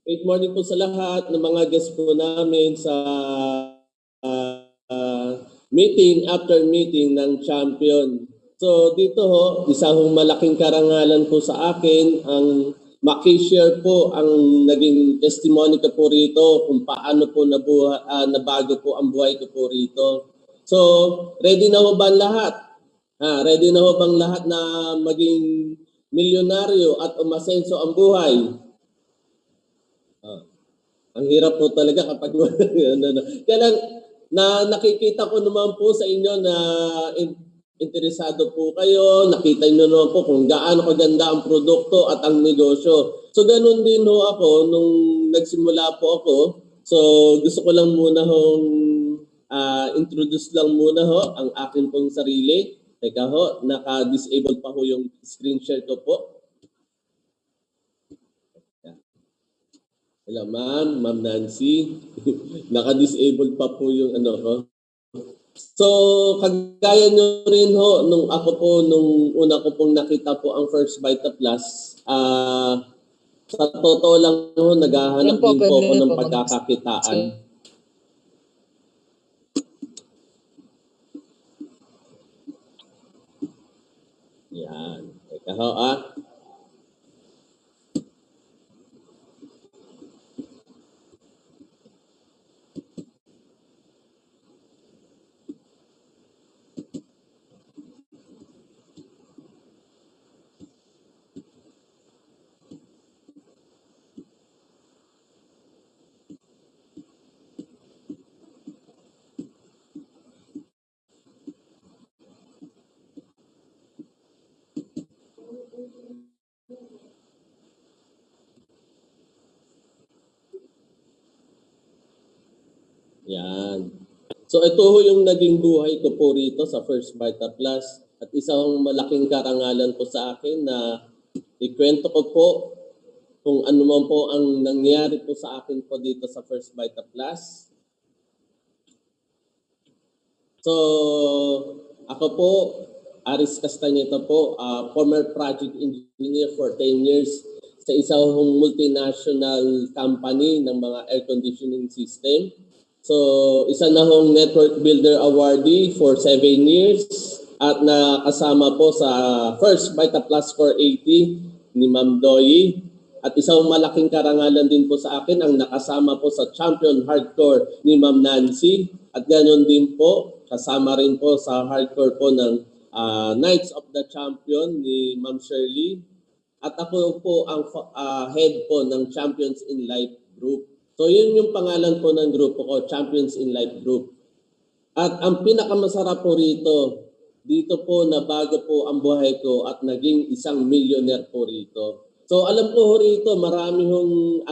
Good morning po sa lahat ng mga guests po namin sa meeting after meeting ng champion. So dito ho, isa hong malaking karangalan po sa akin ang maki-share po ang naging testimony ko po rito kung paano po nabago po ang buhay ko po rito. So, ready na ho ba ang lahat? Ready na ho bang lahat na maging milyonaryo at umasenso ang buhay? Ang hirap po talaga kapag Kaya lang, nakikita ko naman po sa inyo na interesado po kayo, nakita niyo naman po kung gaano kaganda ang produkto at ang negosyo. So ganun din ho ako nung nagsimula po ako. So gusto ko lang muna hong introduce lang muna ho ang akin pong sarili. Teka ho, naka-disable pa ho yung screen share ko po. Hello, Ma'am Nancy. Naka-disabled pa po yung ano ko. So, kagaya nyo rin ho, nung una ko pong nakita po ang First Vita Plus, sa totoo lang ho, naghahanap din po ako ng pagkakakitaan. Yan. Teka ho, Yan. So ito ho yung naging buhay ko po rito sa First Vita Plus at isang malaking karangalan po sa akin na ikwento ko po kung ano man po ang nangyari po sa akin po dito sa First Vita Plus. So ako po, Aris Castañeta po, former project engineer for 10 years sa isang multinational company ng mga air conditioning system. So, isa na hong Network Builder Awardee for 7 years at nakasama po sa First Vita Plus Core 80 ni Ma'am Doyi. At isang malaking karangalan din po sa akin ang nakasama po sa Champion Hardcore ni Ma'am Nancy. At ganoon din po, kasama rin po sa hardcore po ng Knights of the Champion ni Ma'am Shirley. At ako po ang head po ng Champions in Life Group. So yun yung pangalan po ng grupo ko, Champions in Life Group. At ang pinakamasarap po rito, dito po nabago po ang buhay ko at naging isang millionaire po rito. So alam ko rito, marami hong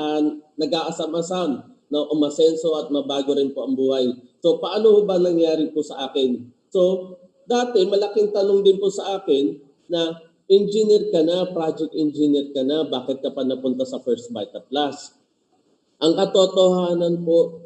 nag-aasam-asam na umasenso at mabago rin po ang buhay. So paano ba nangyari po sa akin? So dati malaking tanong din po sa akin na engineer ka na, project engineer ka na, bakit ka pa napunta sa First Vita Plus? Ang katotohanan po,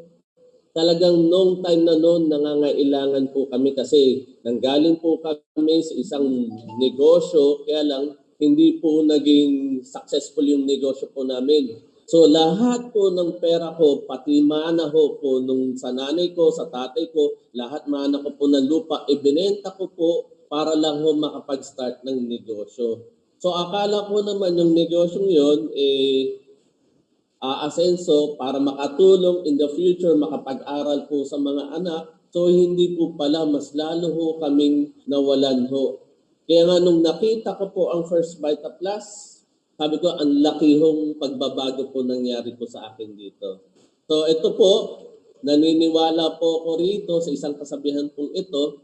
talagang noong time na noon, nangangailangan po kami kasi nanggaling po kami sa isang negosyo, kaya lang hindi po naging successful yung negosyo po namin. So lahat po ng pera ko, pati mana ho po nung sa nanay ko, sa tatay ko, lahat mana ko po ng lupa, ibinenta ko po para lang ho makapag-start ng negosyo. So akala ko naman yung negosyong yun, asenso para makatulong in the future, makapag-aral po sa mga anak. So hindi po pala, mas lalo ho kaming nawalan ho. Kaya nga nung nakita ko po ang First Vita Plus, sabi ko ang laki hong pagbabago po nangyari po sa akin dito. So ito po, naniniwala po ako rito sa isang kasabihan pong ito,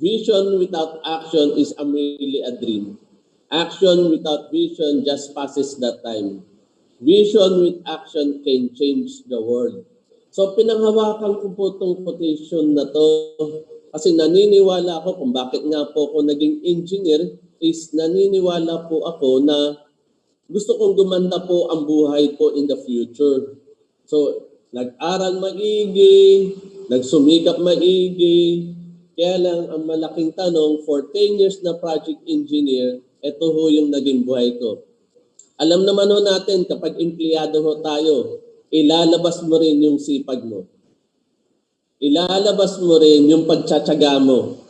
vision without action is merely a dream. Action without vision just passes that time. Vision with action can change the world. So pinanghawakan ko po itong quotation na to kasi naniniwala ako kung bakit nga po ako naging engineer is naniniwala po ako na gusto kong gumanda po ang buhay po in the future. So nag-aral maigi, nagsumikap maigi, kaya lang ang malaking tanong, for 10 years na project engineer, ito ho yung naging buhay ko. Alam naman ho natin kapag empleyado ho tayo, ilalabas mo rin yung sipag mo. Ilalabas mo rin yung pagtsatsaga mo.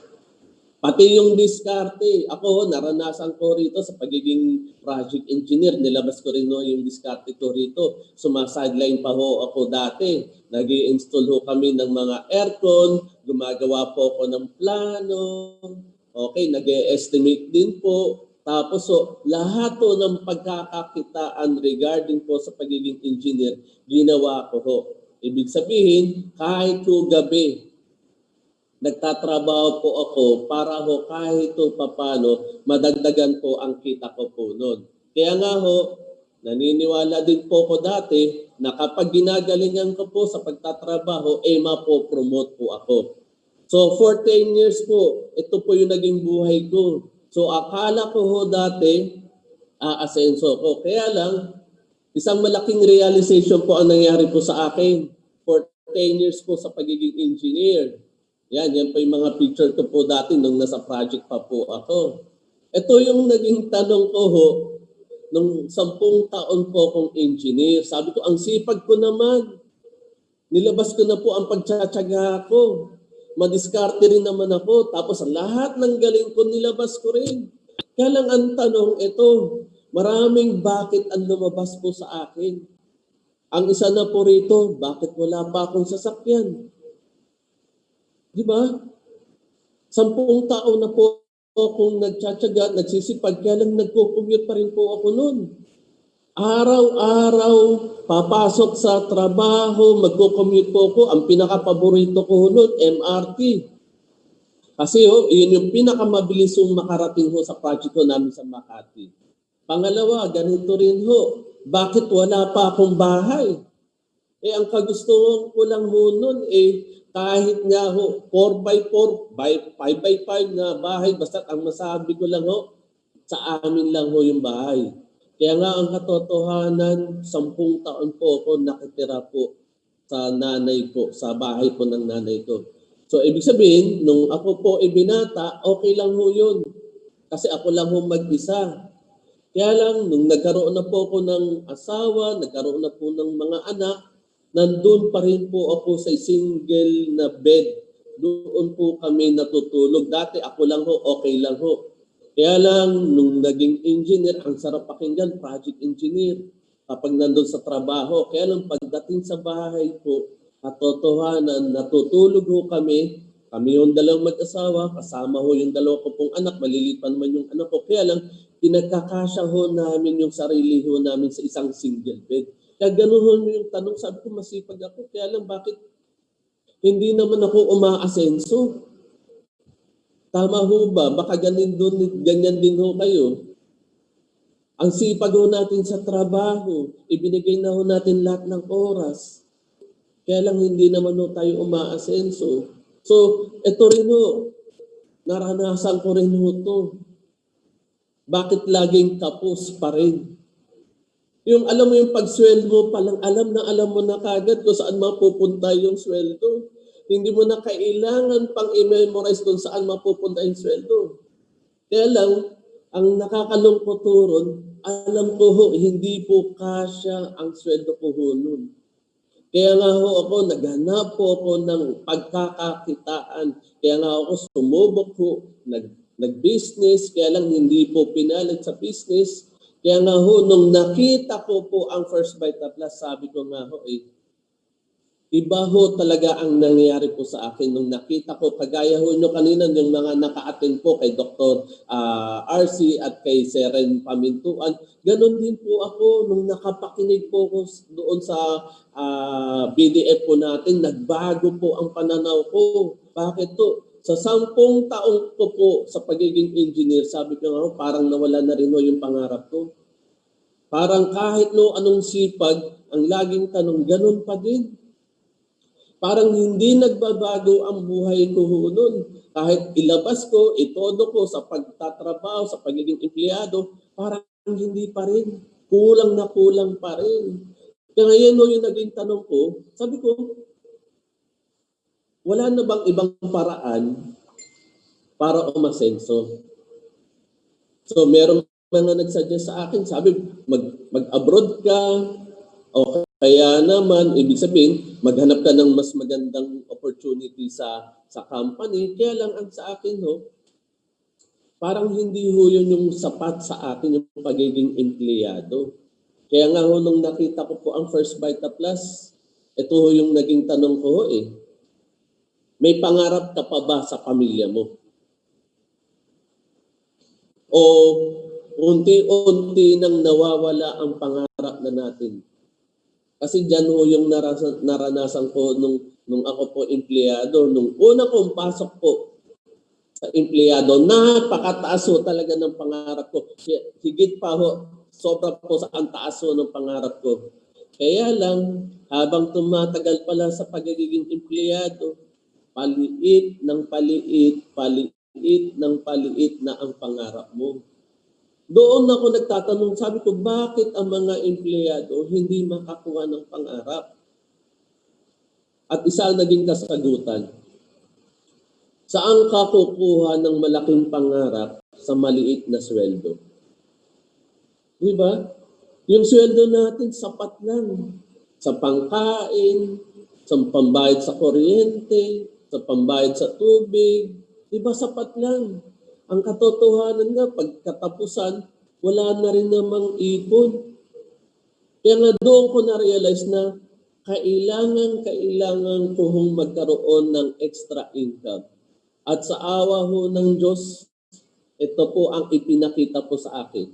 Pati yung diskarte, ako naranasan ko rito sa pagiging project engineer, nilabas ko rin no, yung diskarte ko rito. Sumasideline pa ho ako dati. Nag-i-install ho kami ng mga aircon, gumagawa po ako ng plano, okay, nag-estimate din po. Tapos so, lahat po ng pagkakakitaan regarding po sa pagiging engineer, ginawa ko ho. Ibig sabihin, kahit po gabi, nagtatrabaho po ako para ho kahit po papano madagdagan po ang kita ko po noon. Kaya nga ho, naniniwala din po ko dati na kapag ginagalingan ko po sa pagtatrabaho, mapopromote po ako. So for 10 years po, ito po yung naging buhay ko. So akala ko ho dati, aasenso ko. Kaya lang, isang malaking realization po ang nangyari po sa akin for 10 years po sa pagiging engineer. Yan po yung mga picture ko po dati nung nasa project pa po ako. Ito yung naging tanong ko ho, nung 10 taon po akong engineer. Sabi ko, ang sipag ko naman. Nilabas ko na po ang pagtsatsaga ko. Madiskarte rin naman ako. Tapos lahat ng galing ko, nilabas ko rin. Kaya lang ang tanong, ito, maraming bakit ang lumabas po sa akin. Ang isa na po rito, bakit wala pa akong sasakyan? Di ba? 10 taon na po akong nagtsatsaga, nagsisipag, kaya lang nagko-commute pa rin po ako noon. Araw-araw, papasok sa trabaho, magko-commute po ako. Ang pinaka-paborito ko noon, MRT. Kasi yun yung pinakamabilis yung makarating ho sa project ko namin sa Makati. Pangalawa, ganito rin ho, bakit wala pa akong bahay? Ang kagustuhan ko lang ho noon, kahit nga ho, 4x4, 5x5 na bahay, basta ang masabi ko lang ho, sa amin lang ho yung bahay. Kaya nga ang katotohanan, 10 taon po ako nakitira po sa nanay ko, sa bahay po ng nanay ko. So ibig sabihin, nung ako po binata, okay lang ho yun. Kasi ako lang ho mag-isa. Kaya lang, nung nagkaroon na po ako ng asawa, nagkaroon na po ng mga anak, nandun pa rin po ako sa single na bed. Doon po kami natutulog. Dati ako lang ho, okay lang ho. Kaya lang, nung naging engineer, ang sarap pakinggan, project engineer. Kapag nandun sa trabaho, kaya lang pagdating sa bahay po, katotohanan, natutulog ho kami. Kami yung dalawang mag-asawa, kasama ho yung dalawa ko pong anak, maliliit pa naman yung anak ko. Kaya lang, pinagkakasya ho namin yung sarili ho namin sa isang single bed. Kaya ganun ho yung tanong, sabi ko masipag ako, kaya lang bakit hindi naman ako umaasenso? Tama ho ba? Baka ganyan din ho kayo. Ang sipag ho natin sa trabaho, ibinigay na ho natin lahat ng oras. Kaya lang hindi naman ho tayo umaasenso. So, ito rin ho, naranasan ko rin ho to. Bakit laging kapos pa rin? Yung alam mo yung pagsweldo mo, palang alam mo na kagad kung saan mapupunta yung sweldo. Hindi mo na kailangan pang i-memorize kung saan mapupunta yung sweldo. Kaya lang, ang nakakalungkot ron, alam ko ho, hindi po kasya ang sweldo ko ho nun. Kaya nga ho ako, naghanap po ako ng pagkakakitaan. Kaya nga ako sumubok ho, nag-business, kaya lang hindi po pinalit sa business. Kaya nga ho, nung nakita ko po ang First Vita Plus, sabi ko nga ho, iba ho talaga ang nangyayari po sa akin nung nakita ko, kagaya ho nyo kanina, yung mga naka-attend po kay Dr. RC at kay Seren Pamintuan, ganun din po ako nung nakapakinig po ko doon sa BDF po natin, nagbago po ang pananaw ko. Bakit to? Sa 10 taong ko po sa pagiging engineer, sabi ko nga, parang nawala na rin yung pangarap ko. Parang kahit anong sipag, ang laging tanong, ganun pa din. Parang hindi nagbabago ang buhay ko noon. Kahit ilabas ko, itodo ko sa pagtatrabaho, sa pagiging empleyado, parang hindi pa rin. Kulang na kulang pa rin. Kaya ngayon yung naging tanong ko, sabi ko, wala na bang ibang paraan para umasenso? So meron mga nagsuggest sa akin, sabi, mag-abroad ka, o kaya naman, ibig sabihin, maghanap ka ng mas magandang opportunity sa company. Kaya lang ang sa akin, parang hindi ho yun yung sapat sa akin yung pagiging empleyado. Kaya nga ho, nung nakita ko po ang First Vita Plus, ito ho yung naging tanong ko ho eh. May pangarap ka pa ba sa pamilya mo? O unti-unti nang nawawala ang pangarap na natin? Kasi dyan ho yung naranasan ko nung ako po empleyado. Nung una kong pasok po sa empleyado, napakataas ho talaga ng pangarap ko. Higit pa ho, sobra po sa ang taas ho ng pangarap ko. Kaya lang, habang tumatagal pala sa pagiging empleyado, paliit ng paliit, paliit ng paliit na ang pangarap mo. Doon ako nagtatanong, sabi ko, bakit ang mga empleyado hindi makakuha ng pangarap? At isa ang naging kasagutan, saan ka kukuha ng malaking pangarap sa maliit na sweldo? Di ba? Yung sweldo natin sapat lang sa pangkain, sa pambayad sa kuryente, sa pambayad sa tubig. Di ba sapat lang? Ang katotohanan nga, pagkatapusan, wala na rin namang ipon. Kaya nga doon ko na-realize na kailangan ko hong magkaroon ng extra income. At sa awa ho ng Diyos, ito po ang ipinakita po sa akin,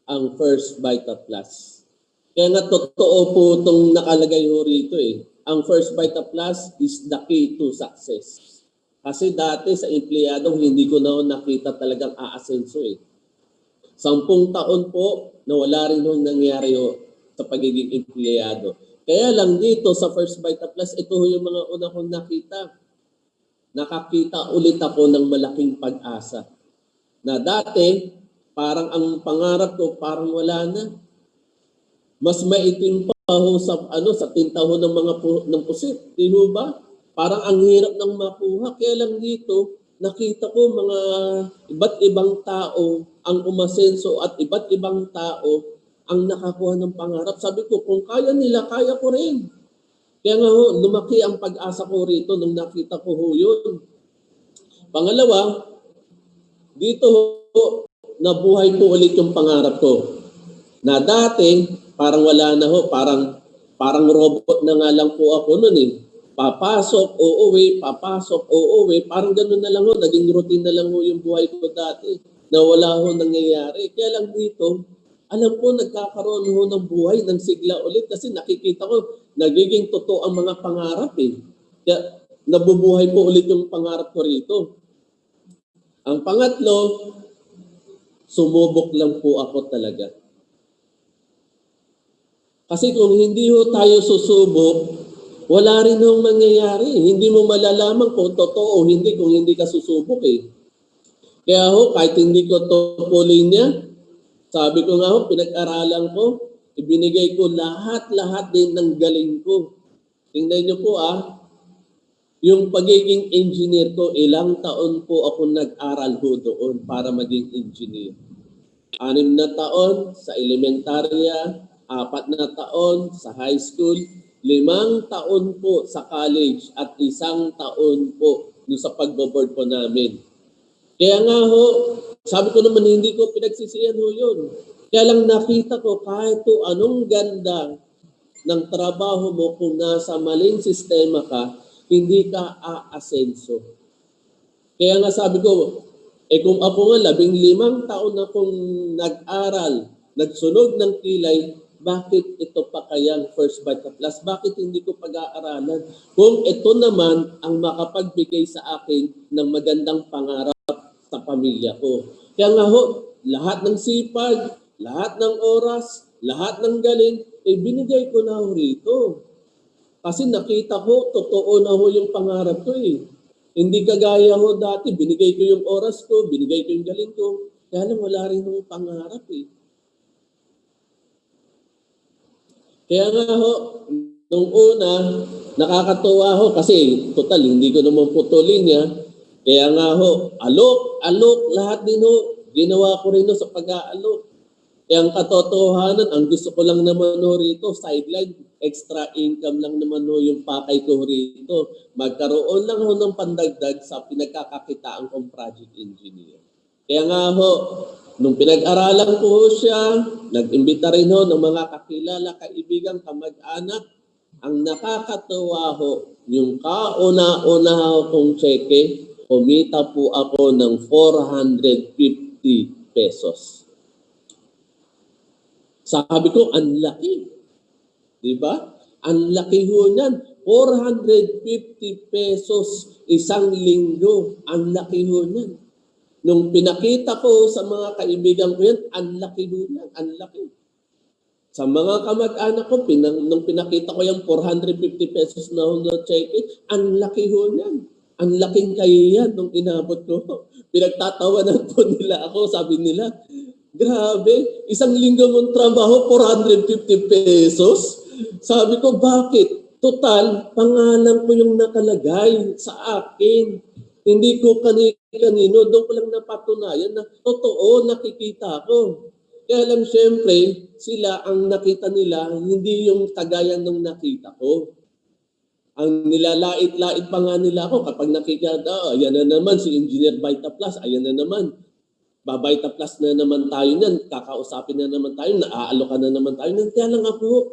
ang First Vita Plus. Kaya nga totoo po itong nakalagay ho rito eh. Ang First Vita Plus is the key to success. Kasi dati sa empleyado, hindi ko na nakita talagang aasenso eh. 10 taon po na wala rin hong nangyari sa pagiging empleyado. Kaya lang dito sa First Vita Plus, ito yung mga una kong nakita. Nakakita ulit ako ng malaking pag-asa. Na dati, parang ang pangarap ko, parang wala na. Mas maitim pa ho sa tinta ho ng pusit. Di ho ba? Parang ang hirap ng makuha. Kaya lang dito, nakita ko mga iba't ibang tao ang umasenso at iba't ibang tao ang nakakuha ng pangarap. Sabi ko, kung kaya nila, kaya ko rin. Kaya nga ho, lumaki ang pag-asa ko rito nung nakita ko ho yun. Pangalawa, dito ho, nabuhay po ulit yung pangarap ko. Na dati, parang wala na ho, parang robot na nga lang po ako nun eh. Papasok, uuwi, parang gano'n na lang ho, naging routine na lang ho yung buhay ko dati, na wala ho nangyayari. Kaya lang dito, alam ko nagkakaroon ho ng buhay, ng sigla ulit, kasi nakikita ko, nagiging totoo ang mga pangarap eh. Kaya nabubuhay po ulit yung pangarap ko rito. Ang pangatlo, sumubok lang po ako talaga. Kasi kung hindi ho tayo susubok, wala rin hong mangyayari. Hindi mo malalaman kung totoo o hindi kung hindi ka susubok eh. Kaya ho, kahit hindi ko tupulin niya, sabi ko nga ho, pinag-aralan ko, ibinigay ko lahat din ng galing ko. Tingnan niyo po yung pagiging engineer ko, ilang taon po ako nag-aral ho doon para maging engineer. 6 na taon sa elementarya, 4 na taon sa high school, 5 taon po sa college at 1 taon po sa pagbo-board po namin. Kaya nga ho, sabi ko naman hindi ko pinagsisihan ho yun. Kaya lang nakita ko kahit anong ganda ng trabaho mo kung nasa maling sistema ka, hindi ka aasenso. Kaya nga sabi ko, kung ako nga 15 taon akong nag-aral, nagsunog ng kilay, bakit ito pa kayang First Vita Plus? Bakit hindi ko pag-aaralan? Kung ito naman ang makapagbigay sa akin ng magandang pangarap sa pamilya ko. Kaya nga ho, lahat ng sipag, lahat ng oras, lahat ng galing, binigay ko na ho rito. Kasi nakita ko, totoo na ho yung pangarap ko eh. Hindi kagaya ho dati, binigay ko yung oras ko, binigay ko yung galing ko. Kaya lang wala rin hong pangarap eh. Kaya nga ho, nung una, nakakatuwa ho kasi total, hindi ko naman putulin niya. Kaya nga ho, alok, lahat din ho, ginawa ko rin ho sa pag-aalok. Ang katotohanan, ang gusto ko lang naman ho rito, sideline, extra income lang naman ho yung pakay ko rito. Magkaroon lang ho ng pandagdag sa pinagkakakitaan kong project engineer. Kaya nga ho, nung pinag-aralan ko ho siya, nag-imbita rin ho ng mga kakilala, kaibigan, kamag-anak. Ang nakakatuwa ho, yung kauna-una ho kong cheque, kumita po ako ng 450 pesos. Sabi ko, ang laki. Di ba? Ang laki ho niyan. 450 pesos isang linggo. Ang laki ho niyan. Nung pinakita ko sa mga kaibigan ko yan, ang laki ho niyan. Ang laki. Sa mga kamag-anak ko, nung pinakita ko yung 450 pesos na ho na check, ang laki ho niyan. Ang laking kayo yan nung inabot ko. Pinagtatawanan po nila ako. Sabi nila, grabe, isang linggo mong trabaho, 450 pesos. Sabi ko, bakit? Total, pangalan ko yung nakalagay sa akin. Hindi ko kanino, doon ko lang napatunayan na totoo, nakikita ko. Kaya lang syempre, sila ang nakita nila, hindi yung kagaya nung nakita ko. Ang nilalait-lait pa nga nila ako kapag nakikita, ayan na naman si Engineer Vita Plus, ayan na naman. Babayta plus na naman tayo niyan, kakausapin na naman tayo, naaalokan na naman tayo. Kaya lang ako,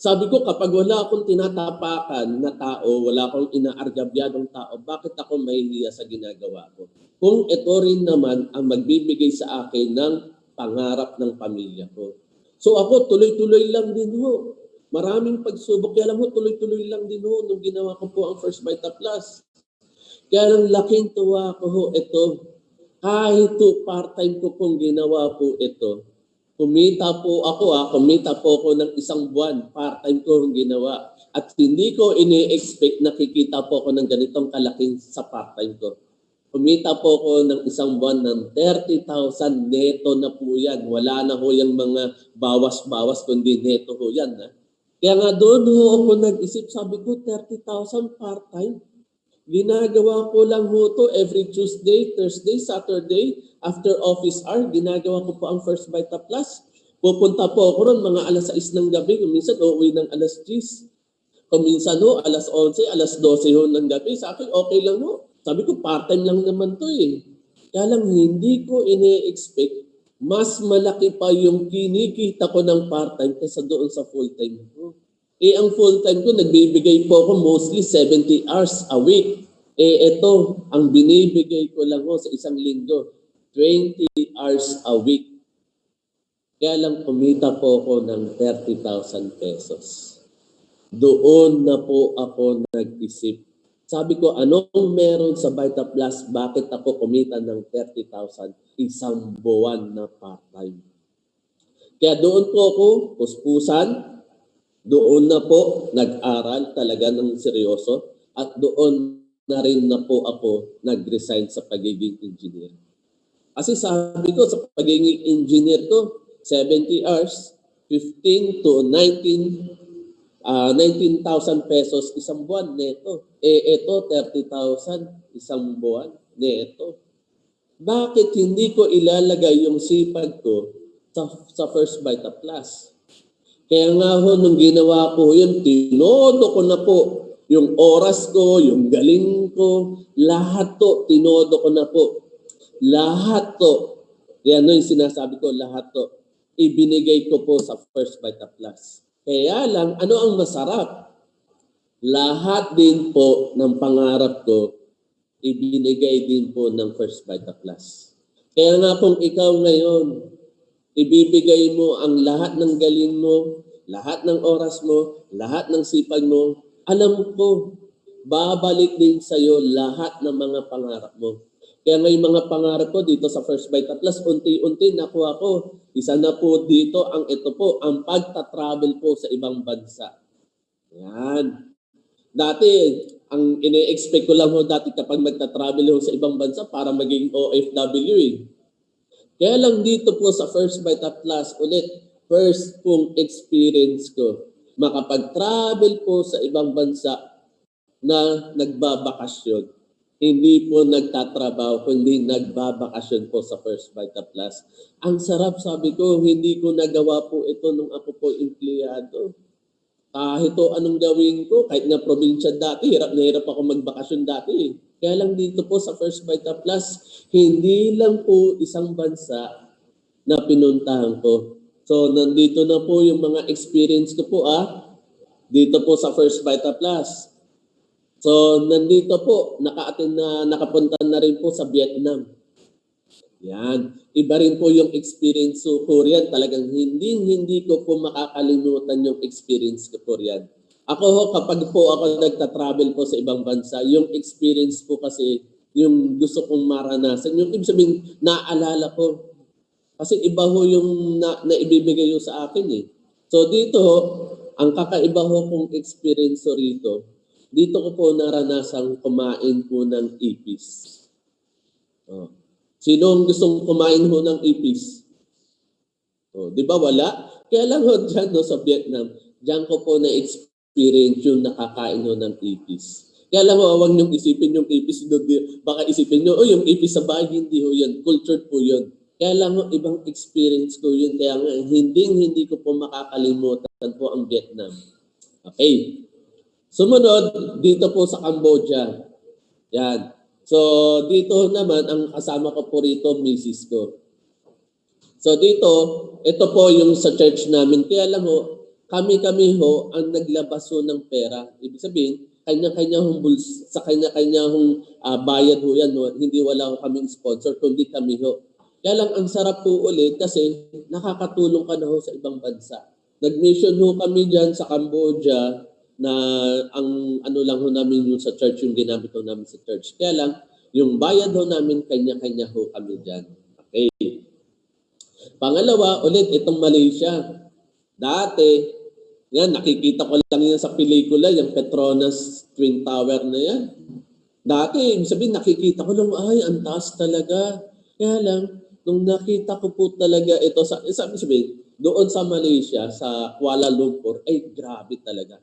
sabi ko kapag wala akong tinatapakan na tao, wala akong inaargabyadong tao, bakit ako mahihiya sa ginagawa ko? Kung ito rin naman ang magbibigay sa akin ng pangarap ng pamilya ko. So ako, tuloy-tuloy lang din ho. Maraming pagsubok, kaya lang ho, tuloy-tuloy lang din ho nung ginawa ko po ang First Vita Plus. Kaya lang laking tuwa ko ho, ito. Kahit part-time ko pong ginawa po ito, kumita po ako ng isang buwan, part-time ko yung ginawa. At hindi ko ini-expect na kikita po ako ng ganitong kalaking sa part-time ko. Kumita po ako ng isang buwan ng 30,000 neto na po yan. Wala na ho yung mga bawas-bawas, kundi neto ho yan. Ha? Kaya nga doon ho ako nag-isip, sabi ko 30,000 part-time. Ginagawa ko lang ho to every Tuesday, Thursday, Saturday, after office hour, ginagawa ko po ang First Vita Plus. Pupunta po ako ron mga alas 6 ng gabi, kuminsan uuwi ng alas 10. Kuminsan ho, alas 11, alas 12 ho ng gabi. Sa akin, okay lang ho. Sabi ko, part-time lang naman to eh. Kaya lang hindi ko ini-expect, mas malaki pa yung kinikita ko ng part-time kaysa doon sa full-time ko. Ang full-time ko, nagbibigay po ako mostly 70 hours a week. Ito, ang binibigay ko lang ho sa isang linggo, 20 hours a week. Kaya lang kumita po ako ng 30,000 pesos. Doon na po ako nag-isip. Sabi ko, anong meron sa Vita Plus? Bakit ako kumita ng 30,000 isang buwan na part-time? Kaya doon po ako, puspusan, doon na po nag-aral talaga ng seryoso at doon na rin na po ako nag-resign sa pagiging engineer. Kasi sabi ko sa pagiging engineer ko, 70 hours, 15 to 19,000 pesos isang buwan neto. Ito 30,000 isang buwan neto. Bakit hindi ko ilalagay yung sipag ko sa First Vita Plus? Kaya nga ho, nung ginawa ko yun, tinodo ko na po yung oras ko, yung galing ko, lahat to, tinodo ko na po. Lahat to, yan yung sinasabi ko, lahat to, ibinigay ko po sa First Vita Plus. Kaya lang, ano ang masarap? Lahat din po ng pangarap ko, ibinigay din po ng First Vita Plus. Kaya nga kung ikaw ngayon, ibibigay mo ang lahat ng galing mo, lahat ng oras mo, lahat ng sipag mo, alam ko, babalik din sa iyo lahat ng mga pangarap mo. Kaya nga yung mga pangarap ko dito sa First Vita Plus, unti-unti nakuha ko. Isa na po dito, ang pagta-travel po sa ibang bansa. Yan. Dati, ang ine-expect ko lang ho dati kapag magta-travel ho sa ibang bansa para maging OFW eh. Kaya lang dito po sa First Vita Plus, ulit, first pong experience ko, makapag-travel po sa ibang bansa na nagbabakasyon. hindi po nagtatrabaho, kundi nagbabakasyon po sa First Vita Plus. Ang sarap, sabi ko, hindi ko nagawa po ito nung ako po empleyado. Kahit anong gawin ko, kahit nga probinsya dati, hirap na hirap ako magbakasyon dati. Kaya lang dito po sa First Vita Plus, hindi lang po isang bansa na pinuntahan ko. So, nandito na po yung mga experience ko po dito po sa First Vita Plus. So, nandito po, nakapunta na rin po sa Vietnam. Yan. Iba rin po yung experience ko riyan. Talagang hindi ko po makakalimutan yung experience ko po riyan. Ako kapag po ako nagta-travel po sa ibang bansa, yung experience po kasi, yung gusto kong maranasan, yung ibig sabihin, naaalala ko. Kasi iba ho yung naibibigay yung sa akin eh. So dito, ang kakaiba ho kong experience rito, dito ko po naranasang kumain po ng ipis. Oh. Sino ang gustong kumain ho ng ipis? Oh, di ba wala? Kaya lang ho dyan sa Vietnam, dyan ko po na-experience yung nakakain ho ng ipis. Kaya lang ho, huwag niyong isipin yung ipis doon. Baka isipin niyo, yung ipis sa bahay, hindi ho yun. Cultured po yun. Kaya lang ho, ibang experience ko yun. Kaya nga, hindi ko po makakalimutan po ang Vietnam. Okay. Sumunod, dito po sa Cambodia. Yan. So, dito naman, ang kasama ko po rito, misis ko. So, dito, ito po yung sa church namin. Kaya lang ho, kami ho ang naglabas ho ng pera. Ibig sabihin, kanya-kanya hong sa kanya-kanya hong bayad ho yan. Ho. Hindi wala ho kaming sponsor, kundi kami ho. Kaya lang, ang sarap po ulit kasi nakakatulong ka na ho sa ibang bansa. Nag-mission ho kami dyan sa Cambodia, na ang ano lang ho namin yung sa church, yung ginamit ho namin sa church. Kaya lang, yung bayad ho namin, kanya-kanya ho kami dyan. Okay. Pangalawa, ulit itong Malaysia. Dati, yan, nakikita ko lang yan sa pelikula, yung Petronas Twin Tower na yan. Dati, ibig sabihin, nakikita ko lang, ay, ang taas talaga. Kaya lang, nung nakita ko po talaga ito, sabihin, doon sa Malaysia, sa Kuala Lumpur, ay grabe talaga.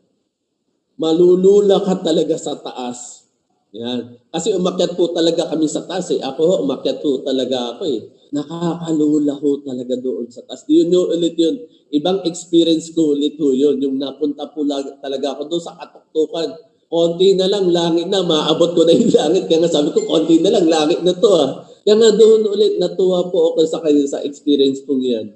Malulula ka talaga sa taas. Yan. Kasi umakyat po talaga kami sa taas eh. Ako umakyat po talaga ako eh. Nakakalula ho talaga doon sa taas. Yun ulit yun. Ibang experience ko ulit ho yun. Yung napunta po talaga ako doon sa katuktukan. Konti na lang, langit na. Maabot ko na yung langit. Kaya nga sabi ko, konti na lang, langit na to Kaya nga doon ulit, natuwa po ako sa kanya sa experience kong yan.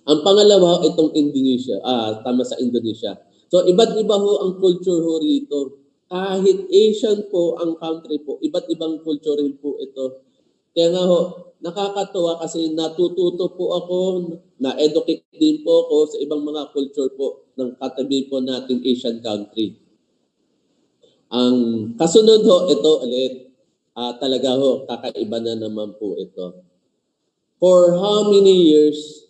Ang pangalawa, itong Indonesia. Tama sa Indonesia. So, iba't iba ho ang culture ho rito. Kahit Asian po ang country po, iba't ibang culture rin po ito. Kaya nga ho, nakakatuwa kasi natututo po ako, na-educate din po ako sa ibang mga culture po ng katabi po nating Asian country. Ang kasunod ho, ito ulit, talaga ho, kakaiba na naman po ito. For how many years,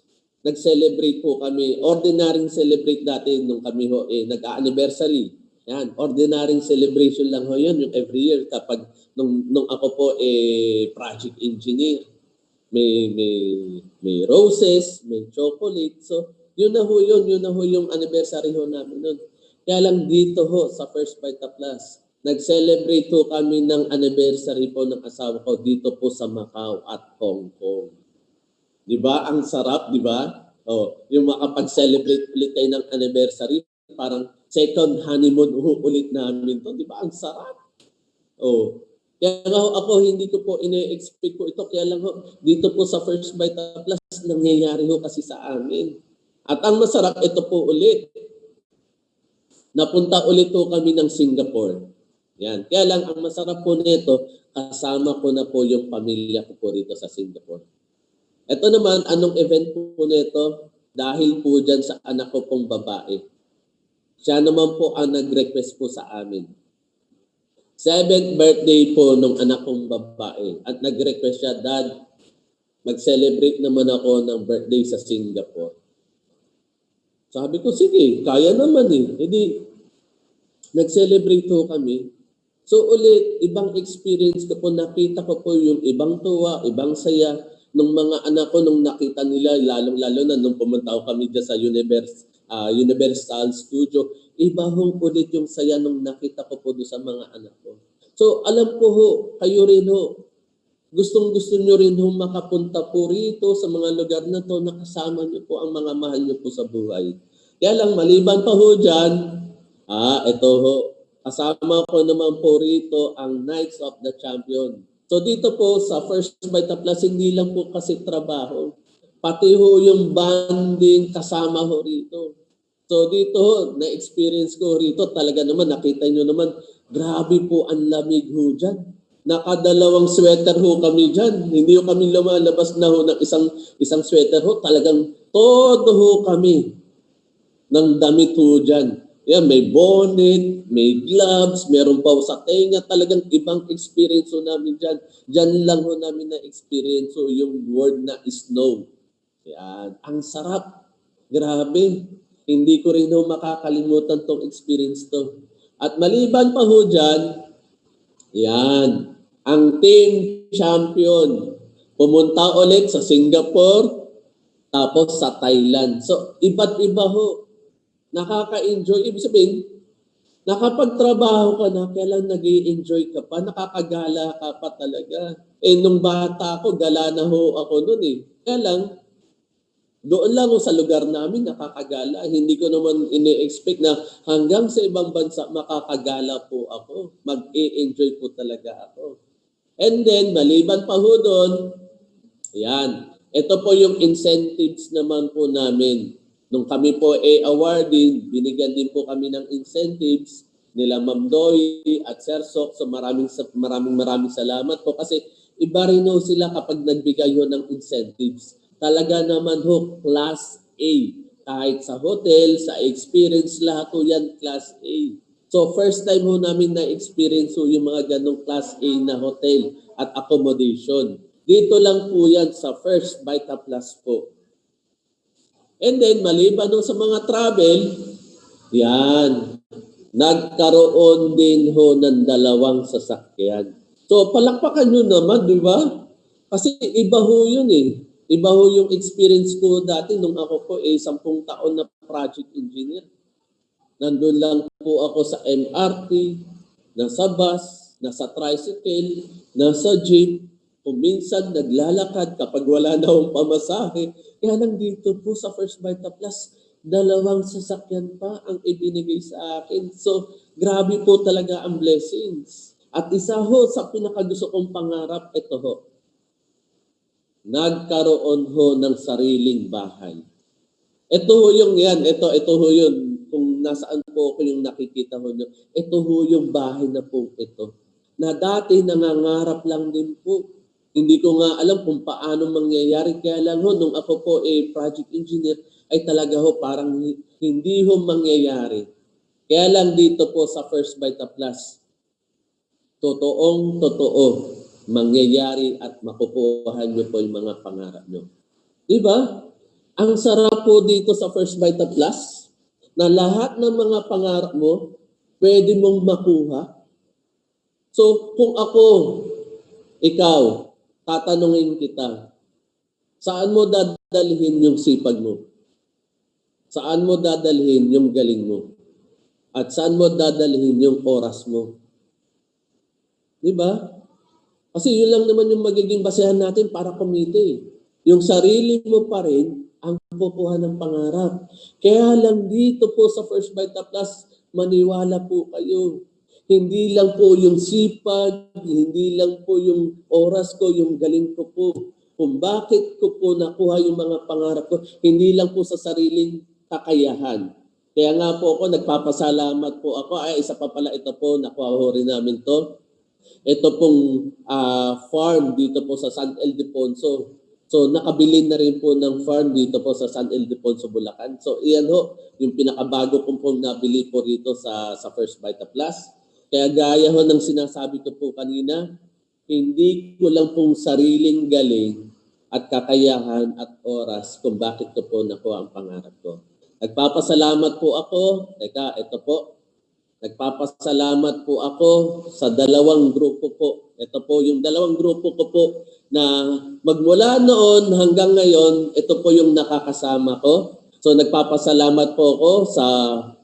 nag-celebrate po kami, ordinaryong celebrate dati nung kami ho, nag-anniversary. Yan, ordinaryong celebration lang ho yun, yung every year kapag nung ako po project engineer. May roses, may chocolate. So, yun na ho yung anniversary ho namin nun. Kaya lang dito ho sa First Vita Plus, nag-celebrate ho kami ng anniversary po ng asawa ko dito po sa Macau at Hong Kong. Di ba? Ang sarap, di ba? Oh, yung makapag-celebrate ulit tayo ng anniversary, parang second honeymoon ulit namin to. Di ba? Ang sarap. Oh. Kaya nga ako, hindi ko po ine-expect ko ito. Kaya lang ho, dito po sa First Vita Plus, nangyayari ho kasi sa amin. At ang masarap, ito po ulit. Napunta ulit po kami ng Singapore. Yan. Kaya lang, ang masarap po nito, kasama ko na po yung pamilya ko po rito sa Singapore. Ito naman, anong event po nito? Dahil po dyan sa anak ko pong babae. Siya naman po ang nag-request po sa amin. 7th birthday po nung anak kong babae. At nag-request siya, Dad, mag-celebrate naman ako ng birthday sa Singapore. Sabi ko, sige, kaya naman eh. Hindi, nag-celebrate po kami. So ulit, ibang experience ko po, nakita ko po yung ibang tuwa, ibang saya, nung mga anak ko, nung nakita nila, lalo na nung pumunta kami dyan sa Universal Studio, iba hong ulit yung saya nung nakita ko po doon sa mga anak ko. So alam ko ho, kayo rin ho, gustong-gusto nyo rin ho makapunta po rito sa mga lugar na to na kasama nyo po ang mga mahal nyo po sa buhay. Kaya lang maliban pa ho dyan, ito ho, kasama ko naman po rito ang Knights of the Champion. So dito po sa First Bite Plus, hindi lang po kasi trabaho, pati ho yung banding kasama ho rito. So dito ho, na-experience ko rito, talaga naman, nakita nyo naman, grabe po ang lamig ho dyan. Nakadalawang sweater ho kami dyan. Hindi ho kami lumalabas na ho ng isang sweater ho. Talagang todo ho kami ng damit ho dyan. Yan, may bonnet, may gloves, meron pa ho sa tenga. Talagang ibang experience ho namin dyan. Dyan lang ho namin na-experience ho yung word na snow. Yan, ang sarap. Grabe. Hindi ko rin ho makakalimutan tong experience to. At maliban pa ho dyan, yan, ang team champion pumunta ulit sa Singapore tapos sa Thailand. So, iba't iba ho. Nakaka-enjoy. Ibig sabihin, nakapagtrabaho ka na, kaya lang nag-i-enjoy ka pa, nakakagala ka pa talaga. Nung bata ko, gala na ho ako nun eh. Kaya lang, doon lang ho sa lugar namin nakakagala. Hindi ko naman ini-expect na hanggang sa ibang bansa makakagala po ako. Mag-i-enjoy po talaga ako. And then, maliban pa ho doon, yan. Ito po yung incentives naman po namin. Nung kami po awarding, binigyan din po kami ng incentives nila Ma'am Doy at Sir Sok. So maraming salamat po kasi iba rin ho sila kapag nagbigay ho ng incentives. Talaga naman ho, Class A. Kahit sa hotel, sa experience, lahat ho yan, Class A. So first time ho namin na-experience ho yung mga ganong Class A na hotel at accommodation. Dito lang po yan sa First Bite Plus po. And then, maliban ho sa mga travel, yan, nagkaroon din ho ng dalawang sasakyan. So palakpakan nyo naman, di ba? Kasi iba ho yun eh. Iba ho yung experience ko dati nung ako po 10 taon na project engineer. Nandun lang po ako sa MRT, nasa bus, nasa tricycle, nasa jeep, kung minsan naglalakad kapag wala na akong pamasahe. Kaya lang dito po sa First Bite Plus, dalawang sasakyan pa ang ibinigay sa akin. So, grabe po talaga ang blessings. At isa ho sa pinakagusto kong pangarap, ito ho. Nagkaroon ho ng sariling bahay. Ito ho yung yan, ito ho yun. Kung nasaan po ako yung nakikita ho nyo, ito ho yung bahay na po ito. Na dati nangangarap lang din po. Hindi ko nga alam kung paano mangyayari. Kaya lang ho, nung ako po project engineer, ay talaga ho parang hindi ho mangyayari. Kaya lang dito po sa First Bite Plus, totoo, mangyayari at makukuha nyo po yung mga pangarap nyo. Diba? Ang sarap po dito sa First Bite Plus na lahat ng mga pangarap mo pwede mong makuha. So kung ako, ikaw, tatanungin kita, saan mo dadalhin yung sipag mo? Saan mo dadalhin yung galing mo? At saan mo dadalhin yung oras mo? Diba? Kasi yun lang naman yung magiging basehan natin para kumite. Yung sarili mo pa rin ang kukuha ng pangarap. Kaya lang dito po sa First Bite Plus, maniwala po kayo. Hindi lang po yung sipag, hindi lang po yung oras ko, yung galing ko po. Kung bakit ko po nakuha yung mga pangarap ko, hindi lang po sa sariling kakayahan. Kaya nga po ako, nagpapasalamat po ako. Isa pa pala ito po, nakuha ho rin namin to. Ito pong farm dito po sa San Ildefonso. So nakabili na rin po ng farm dito po sa San Ildefonso, Bulacan. So iyan ho, yung pinakabago kong pong nabili po rito sa First Bite Plus. Kaya gaya ho ng sinasabi ko po kanina, hindi ko lang pong sariling galing at kakayahan at oras kung bakit ko po nakuha ang pangarap ko. Nagpapasalamat po ako. Teka, ito po. Nagpapasalamat po ako sa dalawang grupo po. Ito po yung dalawang grupo ko po na magmula noon hanggang ngayon, ito po yung nakakasama ko. So nagpapasalamat po ako sa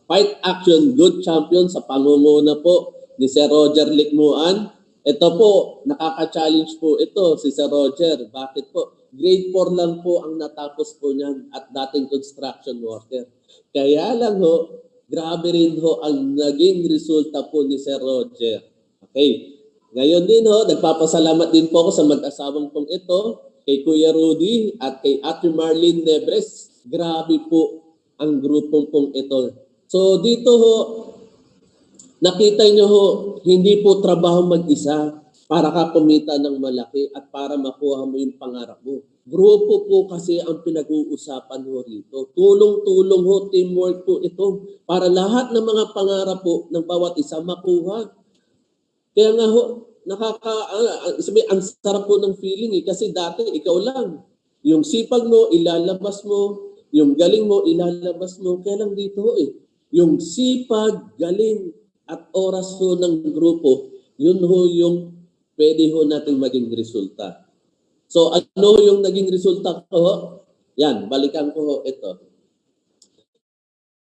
Fight Action Good Champion sa pangunguna po ni Sir Roger Likmuan. Ito po, nakaka-challenge po ito si Sir Roger. Bakit po? Grade 4 lang po ang natapos po niyan at dating construction worker. Kaya lang ho, grabe rin ho ang naging resulta po ni Sir Roger. Okay. Ngayon din ho, nagpapasalamat din po ako sa mag-asawang pong ito, kay Kuya Rudy at kay Ate Marlene Nebres. Grabe po ang grupong pong ito. So dito ho, nakita nyo ho, hindi po trabaho mag-isa para ka kumita ng malaki at para makuha mo yung pangarap mo. Grupo po kasi ang pinag-uusapan ho rito. Tulong-tulong ho, teamwork po ito para lahat ng mga pangarap po ng bawat isa makuha. Kaya nga ho, ang sarap po ng feeling kasi dati ikaw lang. Yung sipag mo, ilalabas mo. Yung galing mo, ilalabas mo. Kaya lang dito ho yung sipag, galing, at oras ho ng grupo, yun ho yung pwede ho natin maging resulta. So ano yung naging resulta ko ho? Yan, balikan ko ho ito.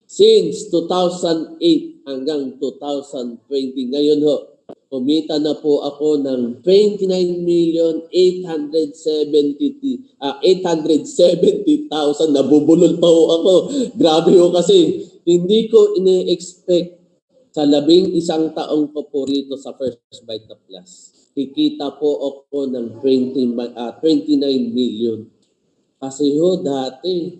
Since 2008 hanggang 2020, ngayon ho, kumita na po ako ng 29,870,000. Nabubulol pa ho ako. Grabe ho kasi hindi ko ine-expect sa 11 taong ko po rito sa First Bite of Plus. Kikita po ako ng 29 million. Kasi ho dati,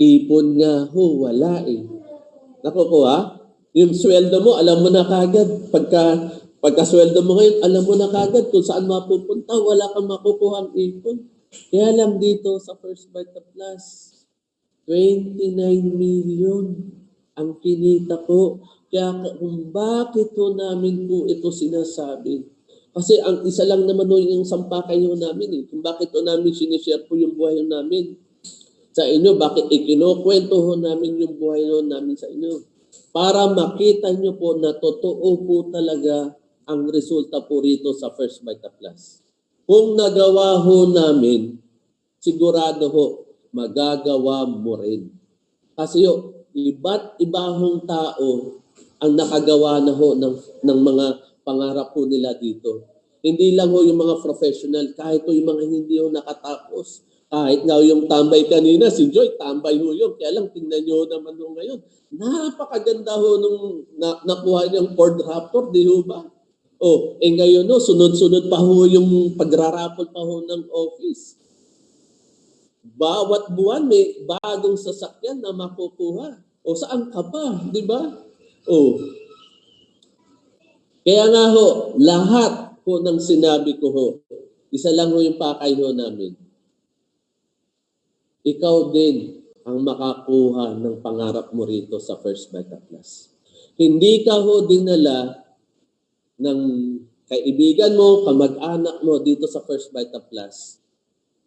ipon nga ho, wala Naku po yung sweldo mo, alam mo na kagad. Pagka sweldo mo ngayon, alam mo na kagad kung saan mapupunta. Wala kang makukuha ang ipon. Kaya lang dito sa First Bite of Plus, 29 million ang kinita ko. Kaya kung bakit ho namin po ito sinasabi. Kasi ang isa lang naman ho yung sampakay ho namin Kung bakit ho namin sinishare po yung buhay ho namin sa inyo, bakit ikinukwento ho namin yung buhay ho namin sa inyo. Para makita nyo po na totoo po talaga ang resulta po rito sa First Bite of Plus. Kung nagawa ho namin, sigurado ho, magagawa mo rin. Kasi ho, iba't ibang tao ang nakagawa na ho ng mga pangarap po nila dito. Hindi lang ho yung mga professional, kahit ho yung mga hindi ho nakatapos. Kahit nga yung tambay kanina, si Joy, tambay ho yun. Kaya lang, tingnan nyo naman ho ngayon. Napakaganda ho nung nakuha niyang Ford Raptor, di ho ba? Ngayon ho, sunod-sunod pa ho yung pagrarapol pa ho ng office. Bawat buwan may bagong sasakyan na makukuha. Saan ka pa? Di ba? Kaya nga ho, lahat po ng sinabi ko ho, isa lang ho yung pakay ho namin. Ikaw din ang makakuha ng pangarap mo rito sa First Bite of Plus. Hindi ka ho dinala ng kaibigan mo, kamag-anak mo dito sa First Bite of Plus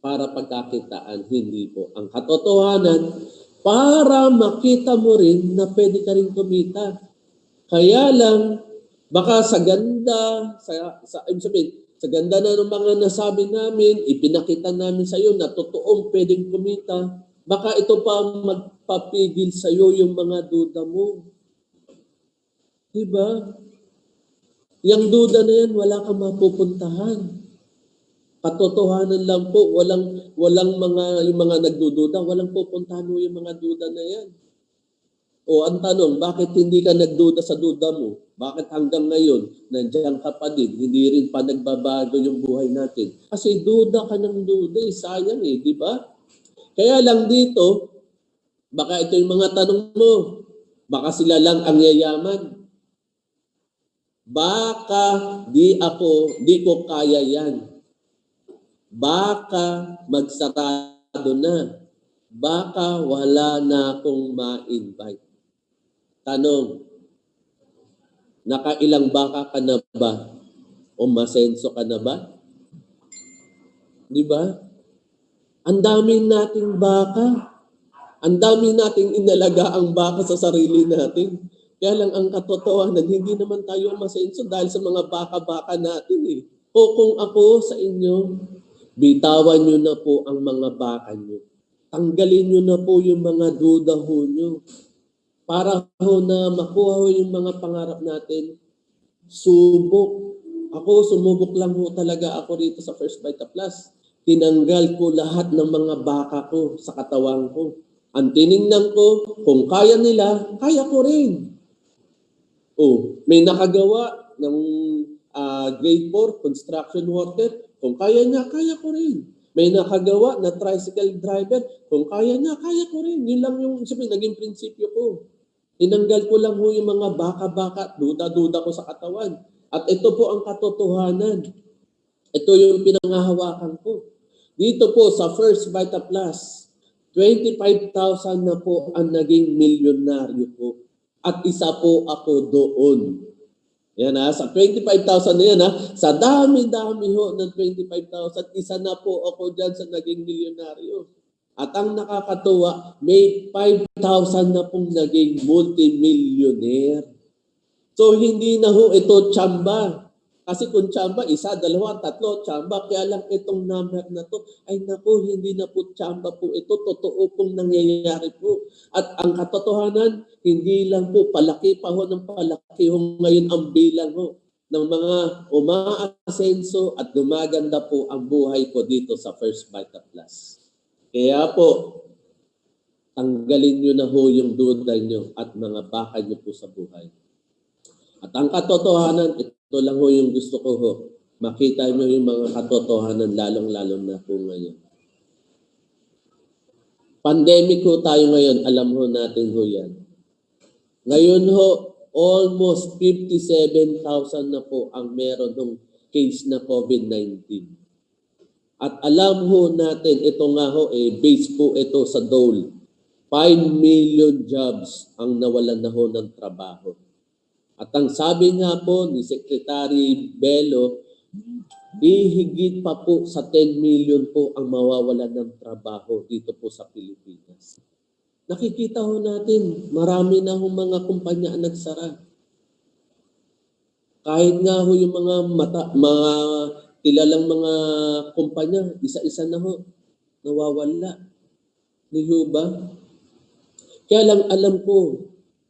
para pagkakitaan. Hindi po. Ang katotohanan, para makita mo rin na pwede ka rin kumita. Kaya lang, baka sa ganda, sa ganda na ng mga nasabi namin, ipinakita namin sa iyo na totoong pwedeng kumita, baka ito pa magpapigil sa iyo yung mga duda mo. Diba? Yung duda na yan, wala kang mapupuntahan. Katotohanan lang po, walang yung mga nagdududa, walang pupuntahan mo yung mga duda na yan. Ang tanong, bakit hindi ka nagduda sa duda mo? Bakit hanggang ngayon, nandiyan ka pa din, hindi rin pa nagbabago yung buhay natin? Kasi duda ka ng duda, sayang di ba? Kaya lang dito, baka ito yung mga tanong mo, baka sila lang ang yayaman. Baka di ko kaya yan. Baka magsarado na. Baka wala na akong ma-invite. Tanong, nakailang baka ka na ba? O masenso ka na ba? Di ba? Ang daming nating baka. Ang daming nating inalaga ang baka sa sarili natin. Kaya lang ang katotohanan, hindi naman tayo masenso dahil sa mga baka-baka natin kung ako sa inyo, bitawan nyo na po ang mga baka nyo. Tanggalin nyo na po yung mga duda ho nyo. para ho na makuha ho yung mga pangarap natin, subok. Ako, sumubok lang ho talaga ako rito sa First Vita Plus. Tinanggal ko lahat ng mga baka ko sa katawan ko. Ang tiningnan ko, kung kaya nila, kaya ko rin. Oh, may nakagawa ng grade 4 construction worker, kung kaya niya, kaya ko rin. May nakagawa na tricycle driver, kung kaya niya, kaya ko rin. Yun lang yung naging prinsipyo ko. Tinanggal ko lang ho yung mga baka-baka, duda-duda ko sa katawan. At ito po ang katotohanan. Ito yung pinangahawakan ko. Dito po sa First Vita Plus, 25,000 na po ang naging milyonaryo po. At isa po ako doon. Yan sa 25,000 na yan sa dami-dami ho ng 25,000, isa na po ako dyan sa naging milyonaryo. At ang nakakatuwa, may 5,000 na pong naging multimillionaire. So hindi na ho ito tsamba. Kasi kung tsamba, isa, dalawa, tatlo, tsamba. Kaya lang itong number na to, ay naku, hindi na po tsamba po ito. Totoo pong nangyayari po. At ang katotohanan, hindi lang po palaki pa ho ng palaki ho ngayon ang bilang ho ng mga umaasenso at gumaganda po ang buhay ko dito sa First Vita Plus. Kaya po, tanggalin nyo na ho yung duda nyo at mga baka nyo po sa buhay. At ang katotohanan, ito lang ho yung gusto ko ho. Makita nyo yung mga katotohanan lalong-lalo na po ngayon. Pandemic ho tayo ngayon, alam ho natin ho yan. Ngayon ho, almost 57,000 na po ang meron ng case na COVID-19. At alam ho natin, ito nga ho, base po ito sa Dole. 5 million jobs ang nawalan na ho ng trabaho. At ang sabi nga po ni Secretary Bello, higit pa po sa 10 million po ang mawawalan ng trabaho dito po sa Pilipinas. Nakikita ho natin, marami na ho mga kumpanya ang nagsara. Kahit nga ho yung mga kilalang mga kumpanya, isa-isa na ho, nawawala. Di ho ba? Kaya lang alam ko,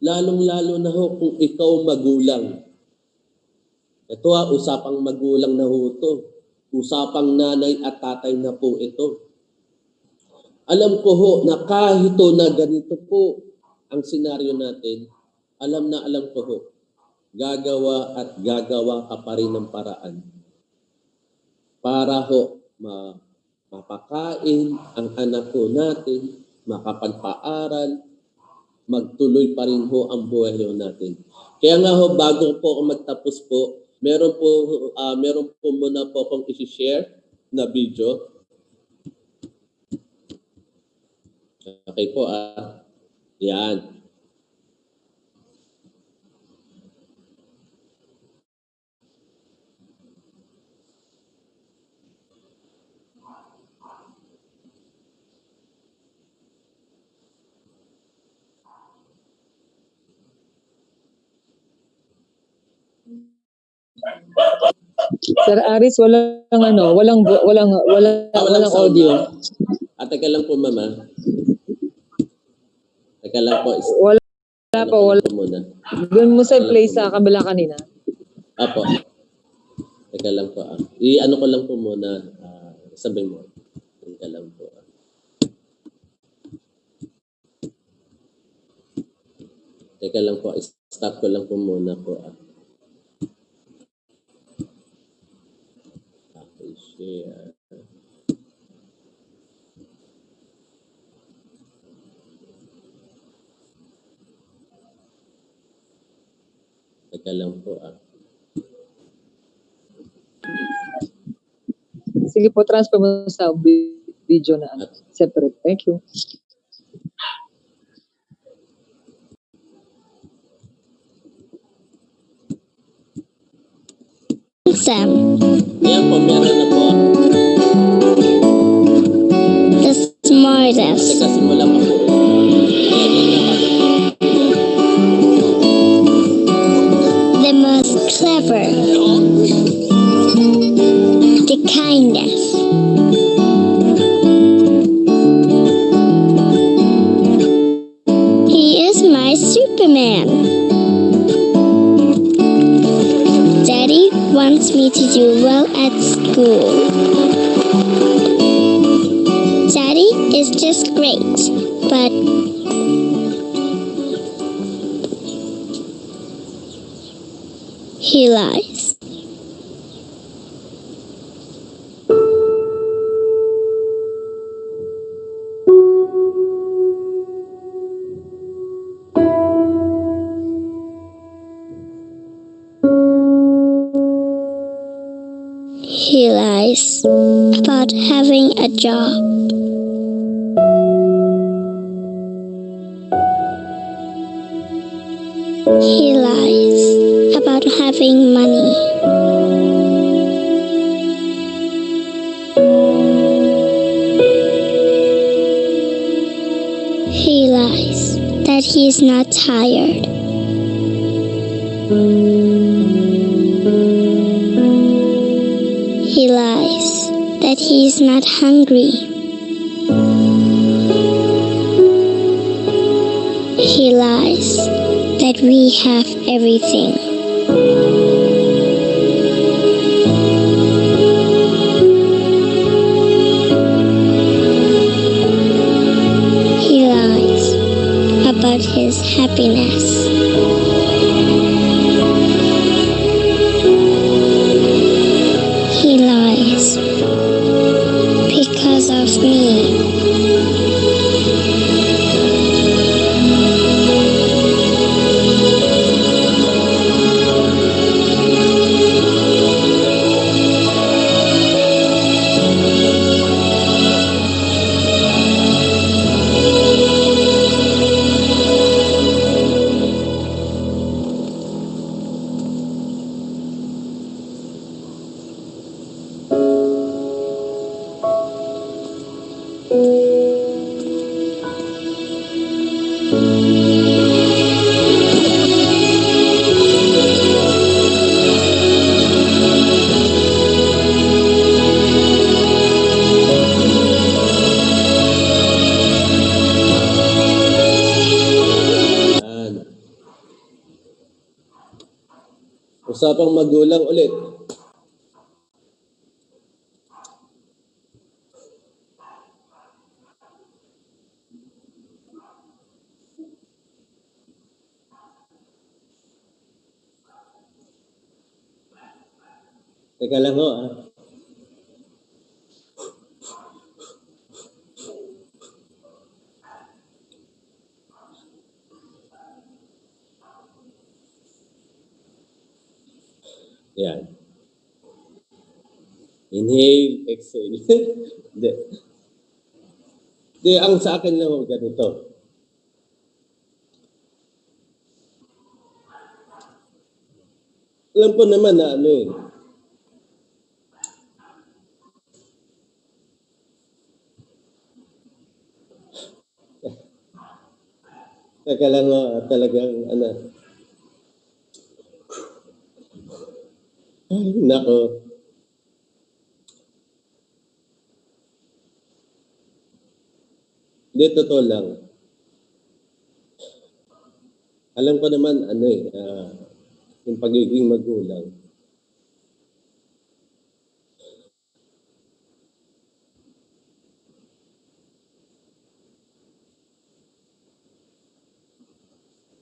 lalong-lalo na ho kung ikaw magulang. Ito usapang magulang na ho ito. Usapang nanay at tatay na po ito. Alam ko ho na kahit na ganito po ang senaryo natin, alam ko ho, gagawa at gagawa ka pa rin ng paraan para ho mapakain ang anak ko natin, makapagpaaral, magtuloy pa rin ho ang buhay natin. Kaya nga ho, bago po ako magtapos po, meron po muna po akong i-share na video. Okay po yan. Sir Aris, walang audio. Teka lang po, mama. Teka lang po. Wala po muna. Doon mo sa play sa kabila kanina. Apo. Teka lang po. I-ano ko lang po muna. Sabihin mo. Teka lang po. Teka lang po. Stop ko lang po muna po. Okay, share. Teka lang po. Sige po, transfer mo sa video na separate. Thank you. Sam. Yan po, meron na po. The smartest. Teka, simula pa po. The most clever. The kindest. He is my super am. Daddy wants me to do well at school. Daddy is just great, but he lies. He lies about having a job. He lies about having money. He lies that he's not tired. He lies that he's not hungry. He lies that we have everything. He lies about his happiness. He lies because of me. Yan. Usapang magulang ulit. Teka lang ho, ah. Yan. Inhale, exhale. Hindi. Hindi, ang sa akin lang ho, ganito. Alam ko naman na ano eh. Teka lang ho, talagang ano. Ay, nako. Hindi, totoo lang. Alam ko naman ano eh, yung pagiging magulang.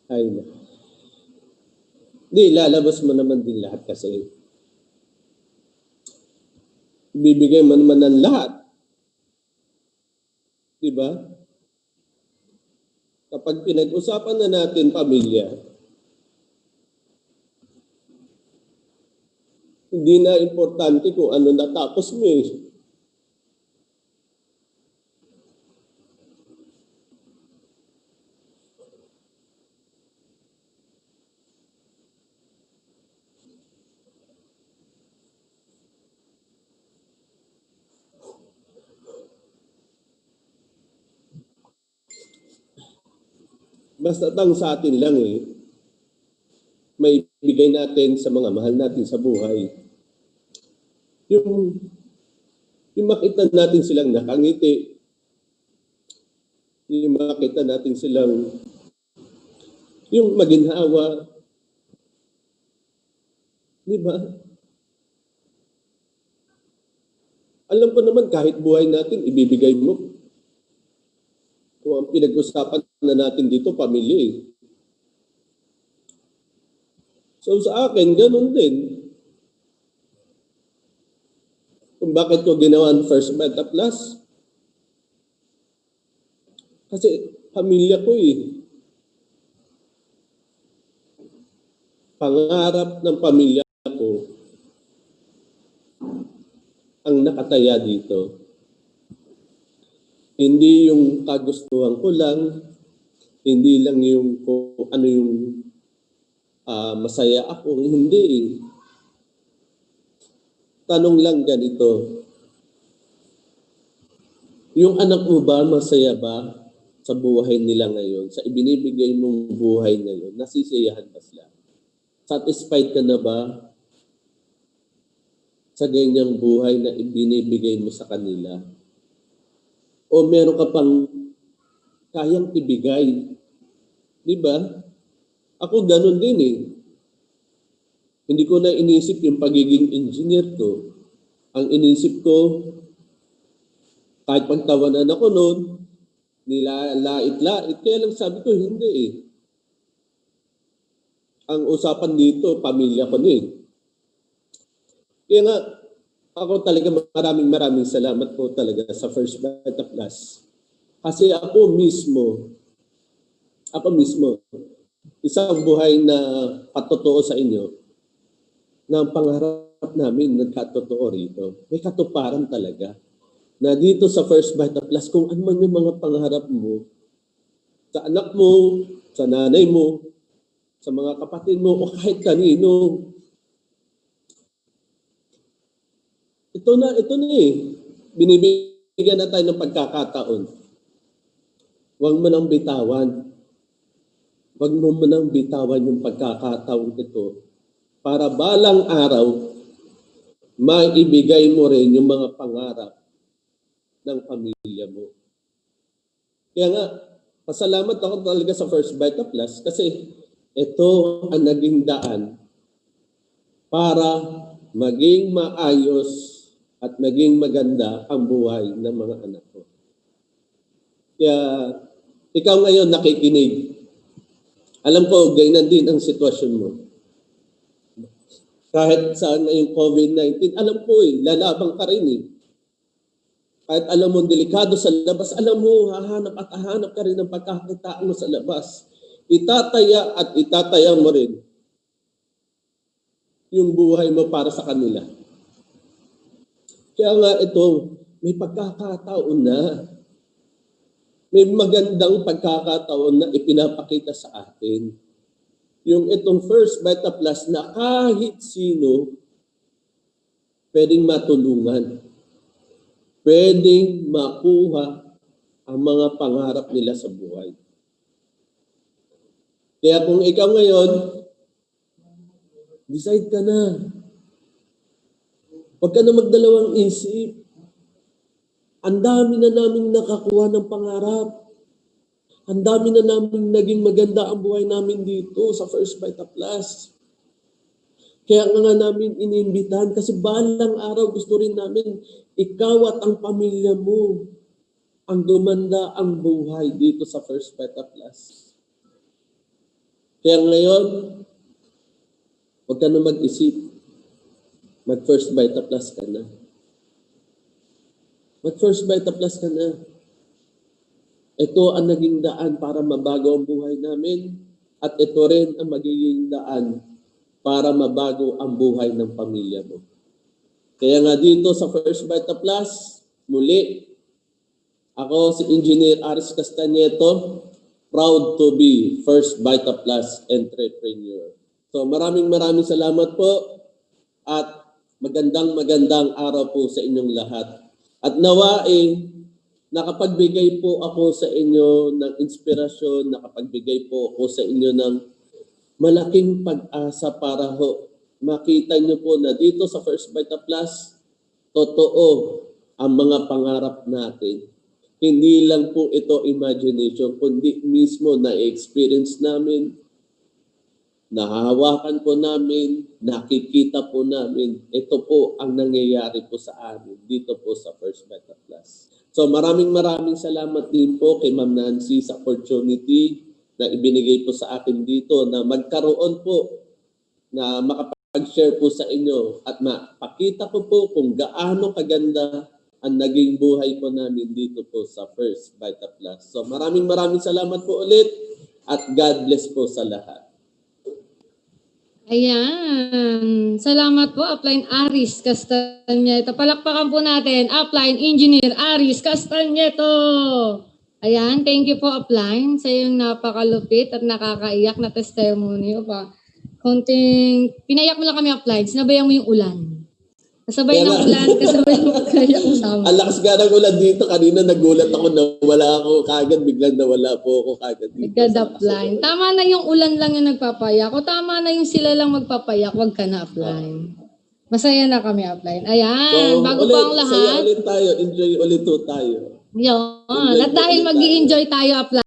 Ay, nako. Hindi, lalabas mo naman din lahat kasi. Bibigay mo naman ng lahat. Di ba? Kapag pinag-usapan na natin pamilya, hindi na importante kung ano natapos mo eh. Basta ang sa atin lang eh, may bigay natin sa mga mahal natin sa buhay. Yung makita natin silang nakangiti, yung makita natin silang yung maginhawa. Di ba? Alam ko naman kahit buhay natin, ibibigay mo. Kung ang pinag-usapan na natin dito, pamilya eh. So sa akin, ganun din. Kung bakit ko ginawa ang First Beta Plus? Kasi pamilya ko eh. Pangarap ng pamilya ko ang nakataya dito. Hindi yung kagustuhan ko lang, hindi lang yung kung ano yung masaya ako, hindi eh. Tanong lang ganito, yung anak mo ba, masaya ba sa buhay nila ngayon, sa ibinibigay mong buhay ngayon, nasisiyahan ba sila? Satisfied ka na ba sa ganyang buhay na ibinibigay mo sa kanila? O meron ka pang kayang ibigay? Di ba? Ako ganun din eh. Hindi ko na inisip yung pagiging engineer ko. Ang inisip ko, kahit pagtawanan ako noon, nilalait-lait, kaya lang sabi ko, hindi eh. Ang usapan dito, pamilya ko na eh. Kaya nga, ako talaga maraming salamat po talaga sa First Beta Plus. Kasi ako mismo, isang buhay na patotoo sa inyo, na ang pangarap namin nagkatotoo rito. May katuparan talaga. Na dito sa First Beta Plus, kung ano man yung mga pangarap mo, sa anak mo, sa nanay mo, sa mga kapatid mo, o kahit kanino, ito na eh. Binibigyan na tayo ng pagkakataon. Huwag mo nang bitawan. Huwag mo nang bitawan yung pagkakataon ito para balang araw, maibigay mo rin yung mga pangarap ng pamilya mo. Kaya nga, pasalamat ako talaga sa First Beta Plus kasi ito ang naging daan para maging maayos at maging maganda ang buhay ng mga anak ko. Kaya ikaw ngayon nakikinig. Alam ko, ganyan din ang sitwasyon mo. Kahit saan na yung COVID-19, alam ko eh, lalabang ka rin eh. Kahit alam mo delikado sa labas, alam mo, hahanap ka rin ng pagkakitaan mo sa labas. Itataya at itataya mo rin yung buhay mo para sa kanila. Kaya nga ito, may pagkakataon na. May magandang pagkakataon na ipinapakita sa atin. Yung itong First Beta Plus na kahit sino pwedeng matulungan. Pwedeng makuha ang mga pangarap nila sa buhay. Kaya kung ikaw ngayon, decide ka na. Huwag ka na magdalawang isip. Ang dami na naming nakakuha ng pangarap. Ang dami na naming naging maganda ang buhay namin dito sa First Beta Plus. Kaya nga namin inimbitahan kasi balang araw gusto rin namin ikaw at ang pamilya mo ang gumanda ang buhay dito sa First Beta Plus. Kaya ngayon, huwag ka na mag-isip. Mag-First Beta Plus ka na. Mag-First Beta Plus ka na. Ito ang naging daan para mabago ang buhay namin at ito rin ang magiging daan para mabago ang buhay ng pamilya mo. Kaya nga dito sa First Beta Plus, muli, ako si Engineer Aris Castañeto, proud to be First Beta Plus entrepreneur. So maraming salamat po at magandang araw po sa inyong lahat. At nawain, nakapagbigay po ako sa inyo ng inspirasyon, nakapagbigay po ako sa inyo ng malaking pag-asa para makita nyo po na dito sa First Beta Plus, totoo ang mga pangarap natin. Hindi lang po ito imagination, kundi mismo na-experience namin nahahawakan po namin, nakikita po namin, ito po ang nangyayari po sa amin dito po sa First Beta Plus. So maraming salamat din po kay Ma'am Nancy sa opportunity na ibinigay po sa akin dito na magkaroon po na makapag-share po sa inyo at mapakita ko po kung gaano kaganda ang naging buhay po namin dito po sa First Beta Plus. So maraming salamat po ulit at God bless po sa lahat. Ayan. Salamat po, Upline Aris Castañeto. Palakpakan po natin, Upline Engineer Aris Castañeto. Ayan, thank you po, Upline, sa iyong napakalupit at nakakaiyak na testimony. Konting, pinaiyak mo lang kami, Upline, sinabayan mo yung ulan. Kasabay ng ulan, kasabay ng kaya kasama. Ang lakas nga ng ulan dito. Kanina nagulat ako na wala ako kagad. Biglang nawala po ako kagad dito. Nagka-upline. Tama na yung ulan lang yung nagpapayak. O tama na yung sila lang magpapayak. Huwag ka na upline. Masaya na kami upline. Ayan. Bago ulit, pa ang saya lahat. ulit tayo. Enjoy ulit po tayo. Yun. At dahil mag-i-enjoy tayo upline.